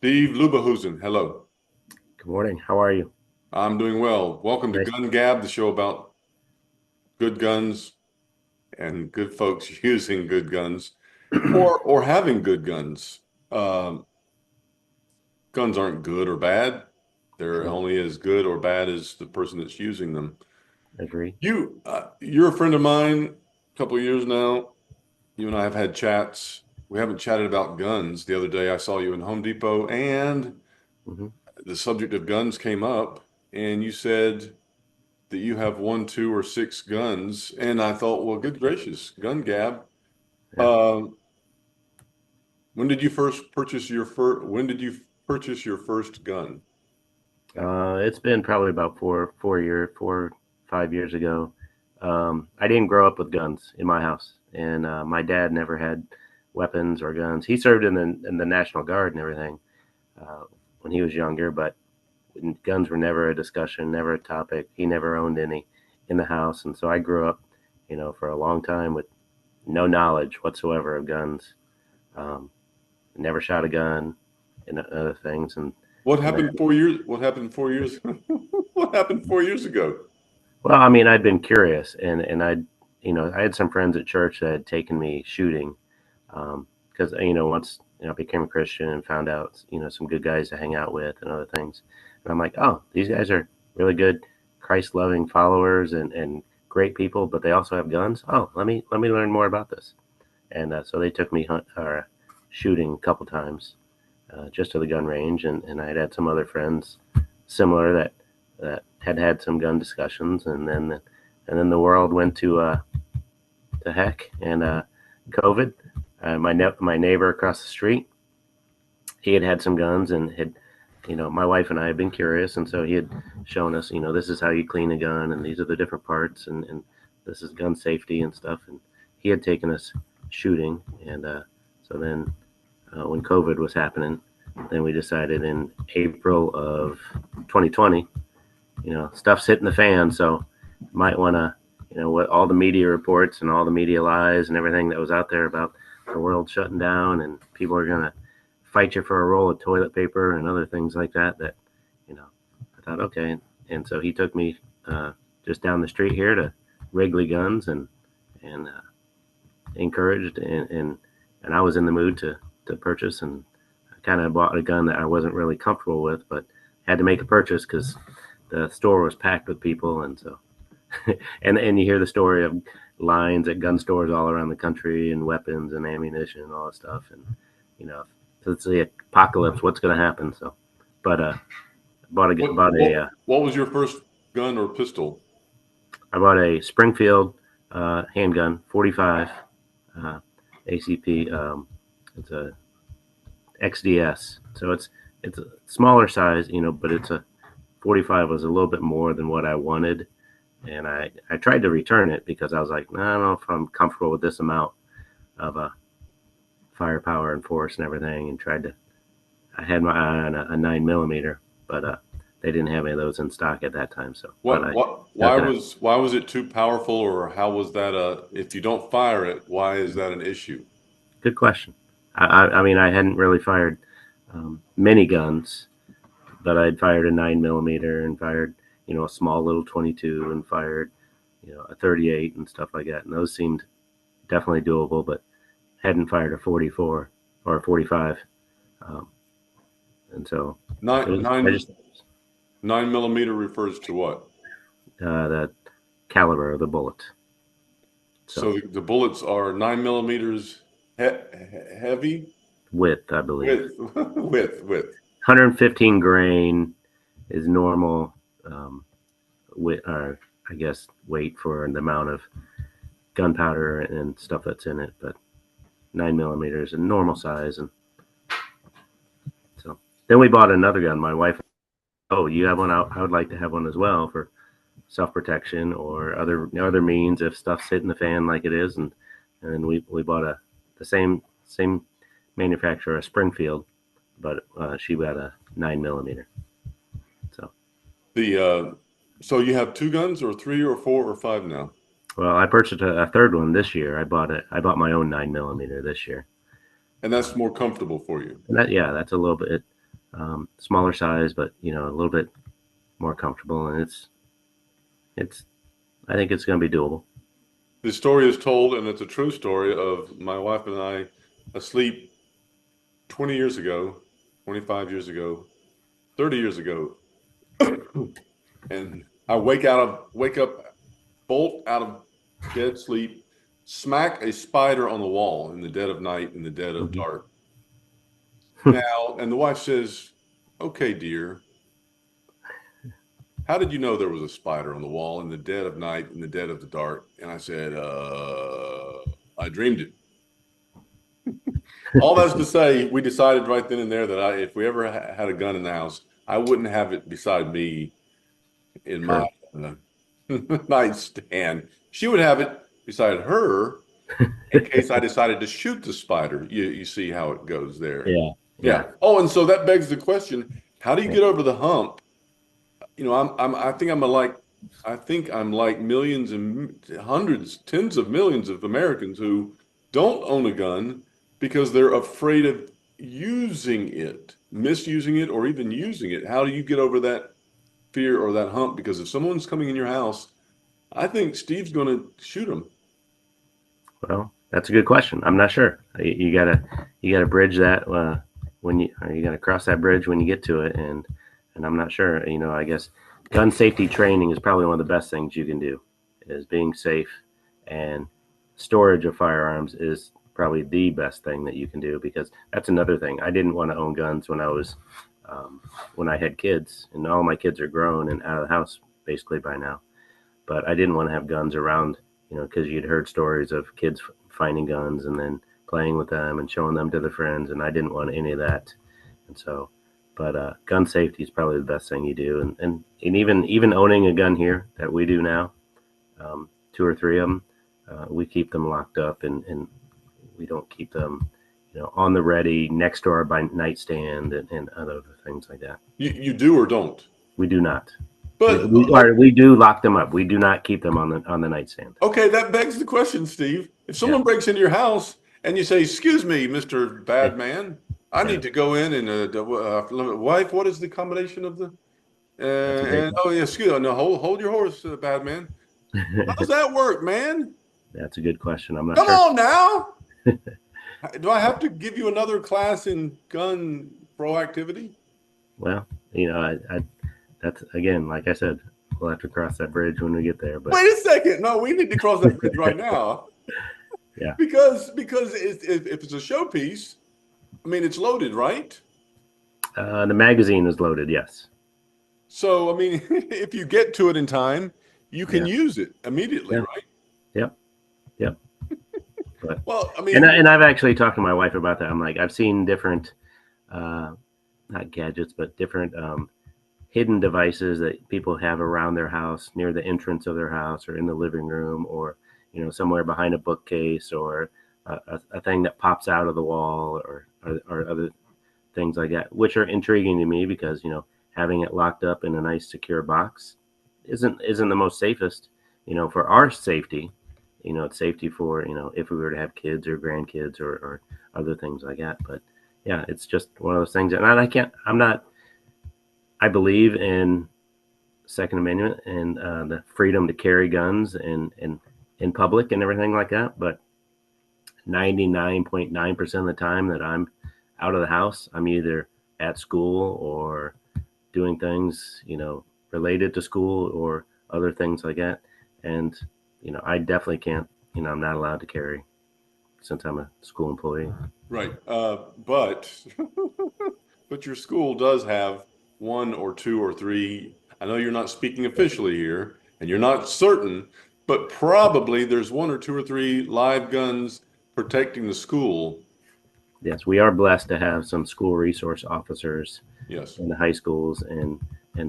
Steve Lubbehusen, hello. Good morning. How are you? I'm doing well. Welcome to Nice. GunGab, the show about good guns and good folks using good guns or having good guns. Um, Guns aren't good or bad. They're Sure. only as good or bad as the person that's using them. Agree. You're a friend of mine, a couple of years now. You and I have had chats. We haven't chatted about guns. The other day I saw you in Home Depot and Hmm. the subject of guns came up, and you said that you have one, two, or six guns. And I thought, well, good gracious, gun gab. Yeah. When did you first purchase your first? When did you purchase your first gun? It's been probably about 5 years ago. I didn't grow up with guns in my house, and my dad never had weapons or guns. He served in the National Guard and everything uh, when he was younger, but guns were never a discussion, never a topic. He never owned any in the house, and so I grew up, for a long time with no knowledge whatsoever of guns. Um, Never shot a gun and other things. What And then, happened 4 years? What happened 4 years? What happened 4 years ago? well, I mean, I'd been curious, and I had some friends at church that had taken me shooting, because once I became a Christian and found out some good guys to hang out with and other things, and I'm like, oh, these guys are really good, Christ loving followers and great people, but they also have guns. Oh, let me learn more about this. And so they took me shooting a couple times, just to the gun range, and I had some other friends similar that had had some gun discussions, and then the world went to heck, and COVID. My neighbor across the street, he had had some guns and had. My wife and I had been curious, and so he had shown us, this is how you clean a gun, and these are the different parts, and this is gun safety and stuff. And he had taken us shooting, and so then when COVID was happening, then we decided in April of 2020, stuff's hitting the fan, so might want to, what all the media reports and all the media lies and everything that was out there about the world shutting down and people are going to fight you for a roll of toilet paper and other things like that. You know, I thought, okay. And so he took me just down the street here to Wrigley Guns and encouraged and I was in the mood to purchase, and I kind of bought a gun that I wasn't really comfortable with, but had to make a purchase because the store was packed with people, and so and you hear the story of lines at gun stores all around the country and weapons and ammunition and all that stuff, and you know, so it's the apocalypse. What's going to happen? So, but What what what was your first gun or pistol? I bought a Springfield handgun, 45 uh, ACP. It's a XDS, so it's a smaller size, but it's a 45 was a little bit more than what I wanted, and I tried to return it because I was like, I don't know if I'm comfortable with this amount of firepower and force and everything, and tried to. I had my eye on a 9 millimeter, but they didn't have any of those in stock at that time. So, but I took it. Why was it too powerful, or how was that if you don't fire it, why is that an issue? Good question. I mean, I hadn't really fired many guns, but I'd fired a 9 millimeter and fired a small little 22 and fired a 38 and stuff like that, and those seemed definitely doable, but hadn't fired a 44 or a 45, um, and so it Nine was. I nine just 9 millimeter refers to what? the caliber of the bullet. So So the bullets are 9 millimeters heavy width, I believe, with width. 115 grain is normal. I guess weight for the amount of gunpowder and stuff that's in it, but 9 millimeters a normal size, and so then we bought another gun. My wife, oh, you have one? I would like to have one as well for self protection or other means if stuff's hitting the fan like it is, and then we bought the same manufacturer, a Springfield, but she got a 9 millimeter. So The so you have two guns or three or four or five now, well, I purchased a third one this year. I bought my own 9 millimeter this year. and that's more comfortable for you. And that, yeah, that's a little bit. smaller size, but a little bit more comfortable, and it's I think it's going to be doable. The story is told, and it's a true story of my wife and I asleep 20 years ago, 25 years ago, 30 years ago. And I wake up, bolt out of dead sleep, smack a spider on the wall in the dead of night, in the dead of Mm-hmm. dark. Now, and the wife says, "Okay, dear, how did you know there was a spider on the wall in the dead of night, in the dead of the dark?" And I said, I dreamed it. All that's to say, we decided right then and there that if we ever had a gun in the house, I wouldn't have it beside me in my True. uh, nightstand. She would have it beside her in case I decided to shoot the spider. You see how it goes there. Yeah, yeah, Yeah. Oh, and so that begs the question, how do you yeah. get over the hump? I think I'm like millions and hundreds, tens of millions of Americans who don't own a gun because they're afraid of using it, misusing it, or even using it. How do you get over that fear or that hump? Because if someone's coming in your house, I think Steve's going to shoot them. Well, that's a good question. I'm not sure. You gotta bridge that when you gotta cross that bridge when you get to it, and I'm not sure. I guess gun safety training is probably one of the best things you can do. Is being safe, and storage of firearms is probably the best thing that you can do, because that's another thing. I didn't want to own guns when I had kids, and all my kids are grown and out of the house basically by now. But I didn't want to have guns around, because you'd heard stories of kids finding guns and then playing with them and showing them to their friends, and I didn't want any of that. And so, but gun safety is probably the best thing you do, and even owning a gun here that we do now, two or three of them, we keep them locked up, and we don't keep them, on the ready next to our nightstand and other things like that. You do or don't. We do not. We, But we, or we do lock them up. We do not keep them on the nightstand. okay, that begs the question, Steve. If Yeah, someone breaks into your house and you say, "Excuse me, Mr. yeah, Bad Man, I yeah. need to go in and wife, what is the combination of the That's a great and oh question. yeah, excuse me, no, hold your horse, Bad Man. How does that work, man? That's a good question. I'm not Come sure. on now. Do I have to give you another class in gun proactivity? Well, that's again, like I said, we'll have to cross that bridge when we get there. But Wait a second. No, we need to cross that bridge right now yeah, because if it's a showpiece, I mean it's loaded, right? the magazine is loaded. Yes. So, I mean, if you get to it in time, you can Yeah. use it immediately, Yeah. right? Yep. Yep. But Well, I and mean, I, and I've actually talked to my wife about that. I'm like, I've seen different, uh, not gadgets, but different hidden devices that people have around their house, near the entrance of their house, or in the living room, or somewhere behind a bookcase, or a thing that pops out of the wall, or other things like that, which are intriguing to me, because having it locked up in a nice secure box isn't the most safest, for our safety. It's safety for, if we were to have kids or grandkids, or other things like that. But yeah, it's just one of those things, and I can't. I'm not. I believe in Second Amendment and the freedom to carry guns and in public and everything like that. But 99.9% of the time that I'm out of the house, I'm either at school or doing things, related to school or other things like that. And, I definitely can't, I'm not allowed to carry since I'm a school employee. right. But but your school does have one or two or three. I know you're not speaking officially here, and you're not certain, but probably there's one or two or three live guns protecting the school. Yes, we are blessed to have some school resource officers Yes. in the high schools and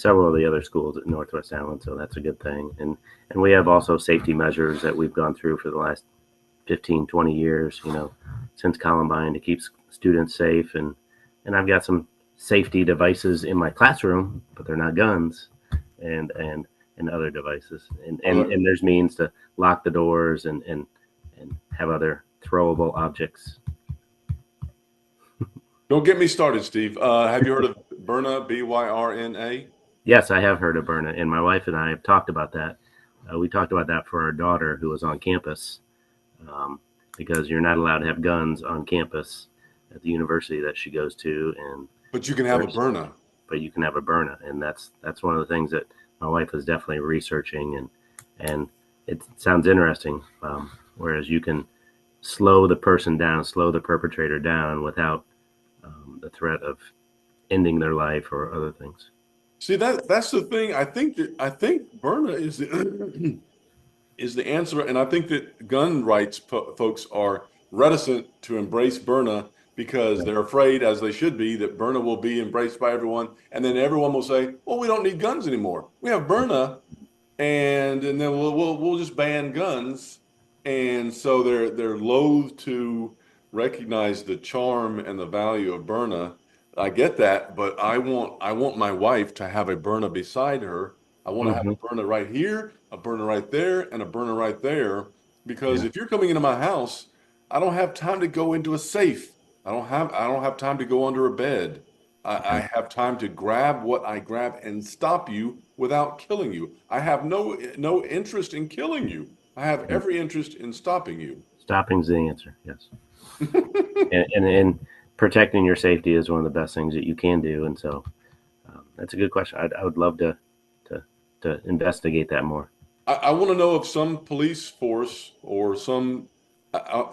several of the other schools at Northwest Allen. So that's a good thing. And we have also safety measures that we've gone through for the last 15, 20 years, since Columbine, to keep students safe. And I've got some safety devices in my classroom, but they're not guns, and other devices. And, Well, and, and there's means to lock the doors and have other throwable objects. don't get me started, Steve. Have you heard of Byrna, Byrna? Yes, I have heard of Berna, and my wife and I have talked about that. We talked about that for our daughter who was on campus, um, because you're not allowed to have guns on campus at the university that she goes to, and But you can have a there's Byrna. but you can have a Berna, and that's one of the things that my wife is definitely researching, and it sounds interesting. Whereas you can slow the person down, slow the perpetrator down without the threat of ending their life or other things. See, that's the thing. I think Byrna is the is the answer, and I think that gun rights folks are reticent to embrace Byrna because Yeah. they're afraid, as they should be, that Byrna will be embraced by everyone, and then everyone will say, "Well, we don't need guns anymore. We have Byrna, and then we'll just ban guns." And so they're loath to recognize the charm and the value of Berna. I get that, but I want my wife to have a Berna beside her. I want to have Hmm. a Berna right here, a Berna right there, and a Berna right there. Because Yeah. if you're coming into my house, I don't have time to go into a safe. I don't have time to go under a bed. I Yeah. have time to grab what I grab and stop you without killing you. I have no interest in killing you. I have Yeah. every interest in stopping you. Stopping's the answer. Yes, and protecting your safety is one of the best things that you can do. And so that's a good question. I would love to to investigate that more. I want to know if some police force or some. I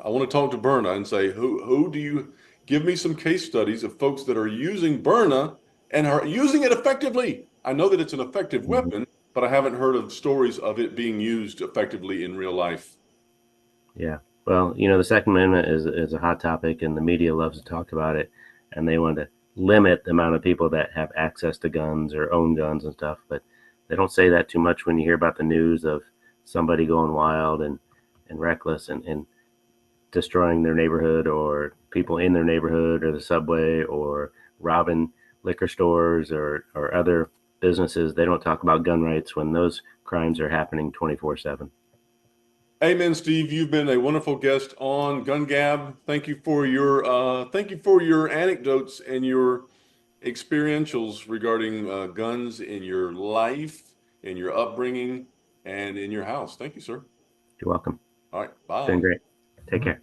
want to talk to Berna and say, who do you give me some case studies of folks that are using Berna and are using it effectively? I know that it's an effective Mhm. weapon, but I haven't heard of stories of it being used effectively in real life. Yeah. Well, the Second Amendment is a hot topic, and the media loves to talk about it, and they want to limit the amount of people that have access to guns or own guns and stuff. But they don't say that too much when you hear about the news of somebody going wild and reckless and destroying their neighborhood or people in their neighborhood or the subway or robbing liquor stores or other businesses. They don't talk about gun rights when those crimes are happening 24/7. Amen, Steve. You've been a wonderful guest on GunGab. Thank you for your anecdotes and your experientials regarding guns in your life, in your upbringing, and in your house. Thank you, sir. You're welcome. All right, It's been bye. great. Take care.